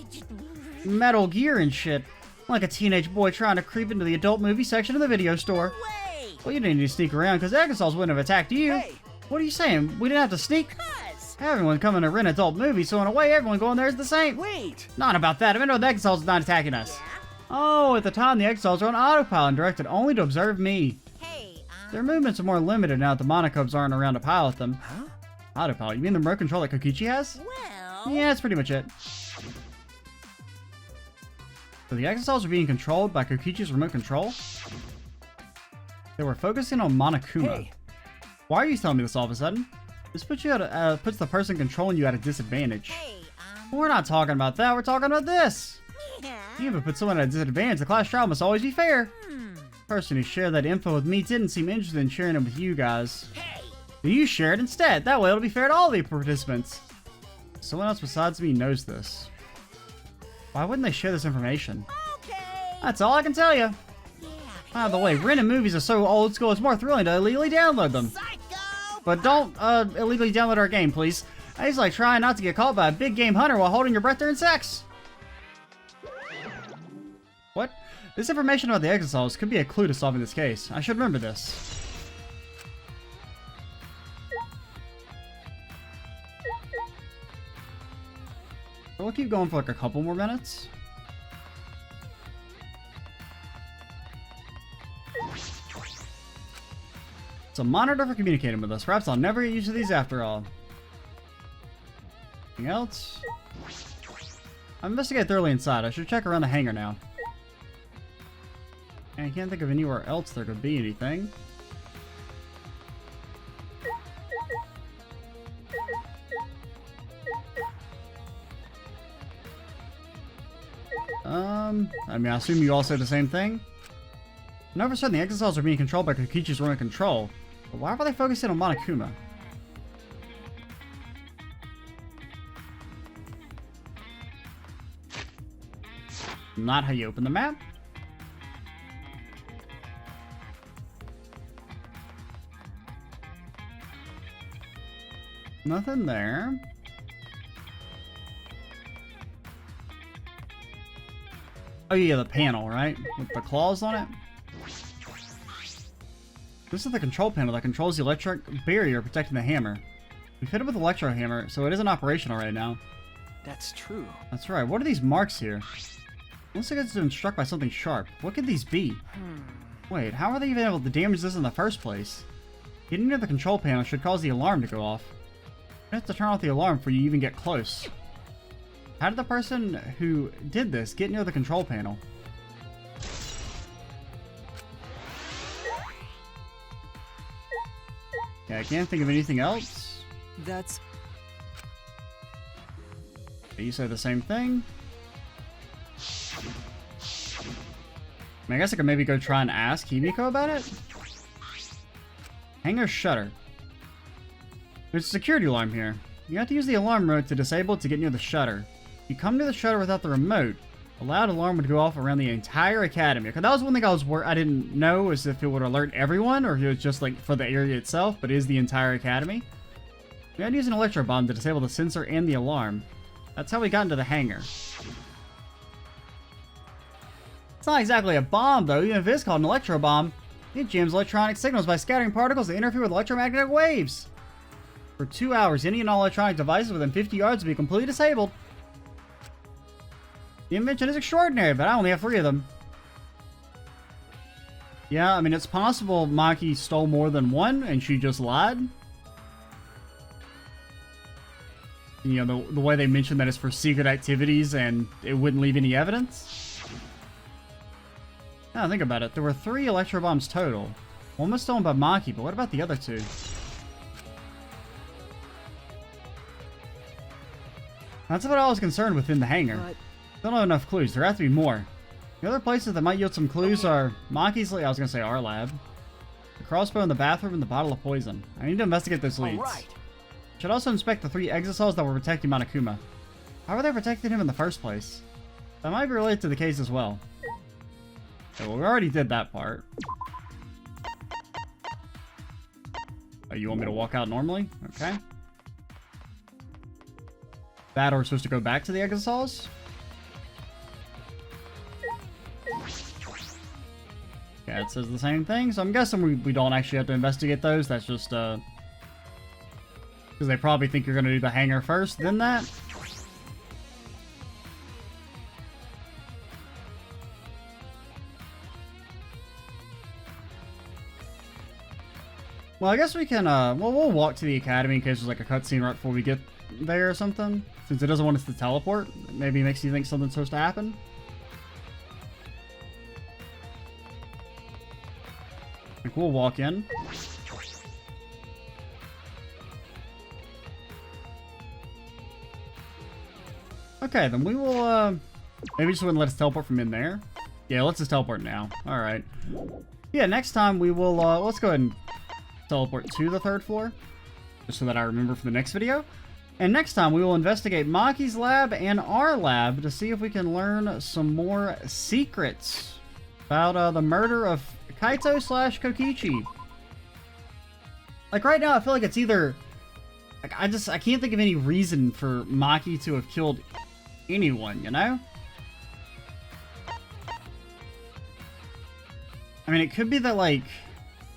Metal Gear and shit. Like a teenage boy trying to creep into the adult movie section of the video store. Wait! Well, you didn't need to sneak around because Exosols wouldn't have attacked you. Hey! What are you saying? We didn't have to sneak? Cuz! Everyone coming to rent adult movies, so in a way, everyone going there is the same. Wait! Not about that. I mean, no, the Exosols is not attacking us. Oh, at the time, the Exosols are on autopilot and directed only to observe me. Hey, Their movements are more limited now that the Monokubs aren't around to pilot them. Huh? Autopilot? You mean the remote control that Kokichi has? well... Yeah, that's pretty much it. So the Exosols are being controlled by Kokichi's remote control? They were focusing on Monokuma. Hey! Why are you telling me this all of a sudden? This puts you at puts the person controlling you at a disadvantage. Hey, We're not talking about that, we're talking about this! yeah. You even put someone at a disadvantage, the class trial must always be fair. Hmm. The person who shared that info with me didn't seem interested in sharing it with you guys. Hey! You share it instead, that way it'll be fair to all the participants. Someone else besides me knows this. Why wouldn't they share this information? Okay! That's all I can tell you. Yeah. By the way, renting movies are so old school, it's more thrilling to illegally download them. Psycho! But don't illegally download our game, please. I just like trying not to get caught by a big game hunter while holding your breath during sex. What? This information about the Exosols could be a clue to solving this case. I should remember this. We'll keep going for like a couple more minutes. It's a monitor for communicating with us. Perhaps I'll never get used to these after all. Anything else? I've investigated thoroughly inside. I should check around the hangar now. And I can't think of anywhere else there could be anything. I mean, I assume you all said the same thing? And all of a sudden, the Exosols are being controlled by Kokichi's remote control. But why were they focusing on Monokuma? Not how you open the map. Nothing there. Oh yeah, the panel, right? With the claws on it? This is the control panel that controls the electric barrier protecting the hammer. We fit it with Electro Hammer, so it isn't operational right now. That's true. That's right. What are these marks here? Looks like it's been struck by something sharp. What could these be? Wait, how are they even able to damage this in the first place? Getting near the control panel should cause the alarm to go off. You have to turn off the alarm before you even get close. How did the person who did this get near the control panel? Yeah, I can't think of anything else. That's... You said the same thing. I mean, I guess I could maybe go try and ask Himiko about it. Hangar shutter. There's a security alarm here. You have to use the alarm remote to disable it to get near the shutter. If you come to the shutter without the remote, a loud alarm would go off around the entire academy. Because that was one thing I didn't know, is if it would alert everyone or if it was just like for the area itself, but it is the entire academy. We had to use an electro bomb to disable the sensor and the alarm. That's how we got into the hangar. It's not exactly a bomb though, even if it is called an electro bomb. It jams electronic signals by scattering particles that interfere with electromagnetic waves. For 2 hours, any and all electronic devices within 50 yards will be completely disabled. The invention is extraordinary, but I only have 3 of them. Yeah, I mean, it's possible Maki stole more than one and she just lied. You know, the way they mentioned that it's for secret activities and it wouldn't leave any evidence. Now think about it. There were 3 electro bombs total. One was stolen by Maki, but what about the other 2? That's what I was concerned with in the hangar. But Don't have enough clues. There have to be more. The other places that might yield some clues are Maki's, I was going to say our lab, the crossbow in the bathroom, and the bottle of poison. I need to investigate those leads. alright. Should also inspect the 3 Exosols that were protecting Monokuma. How were they protecting him in the first place? That might be related to the case as well. Okay, well, we already did that part. Oh, you want me to walk out normally? Okay. That or we're supposed to go back to the exit halls? Yeah, it says the same thing, so I'm guessing we don't actually have to investigate those. That's just, because they probably think you're going to do the hangar first, then that. Well, I guess we can, well, we'll walk to the academy in case there's like a cutscene right before we get there or something. Since it doesn't want us to teleport, maybe it makes you think something's supposed to happen. Like, we'll walk in. Okay, then we will, maybe just wouldn't let us teleport from in there. Yeah, let's just teleport now. Alright. Yeah, next time we will, let's go ahead and teleport to the 3rd floor. Just so that I remember for the next video. And next time we will investigate Maki's lab and our lab to see if we can learn some more secrets about the murder of Kaito / Kokichi. Like right now I feel like it's either, like I can't think of any reason for Maki to have killed anyone, you know? I mean, it could be that like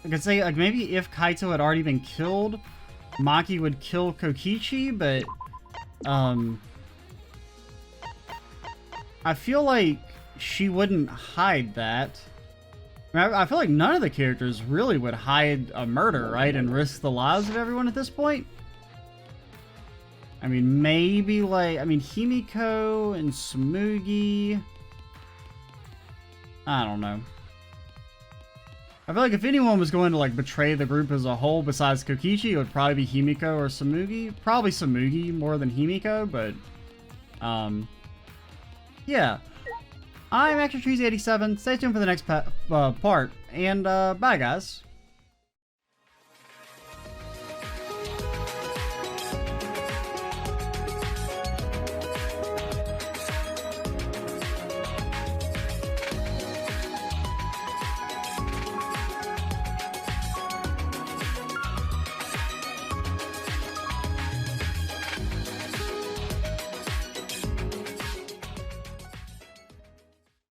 I could say like maybe if Kaito had already been killed, Maki would kill Kokichi, but I feel like she wouldn't hide that. I feel like none of the characters really would hide a murder, right? And risk the lives of everyone at this point. I mean, maybe like, I mean, Himiko and Sumugi. I don't know. I feel like if anyone was going to like betray the group as a whole besides Kokichi, it would probably be Himiko or Sumugi. Probably Sumugi more than Himiko, but yeah. I'm ActionTrees87. Stay tuned for the next part, and bye guys.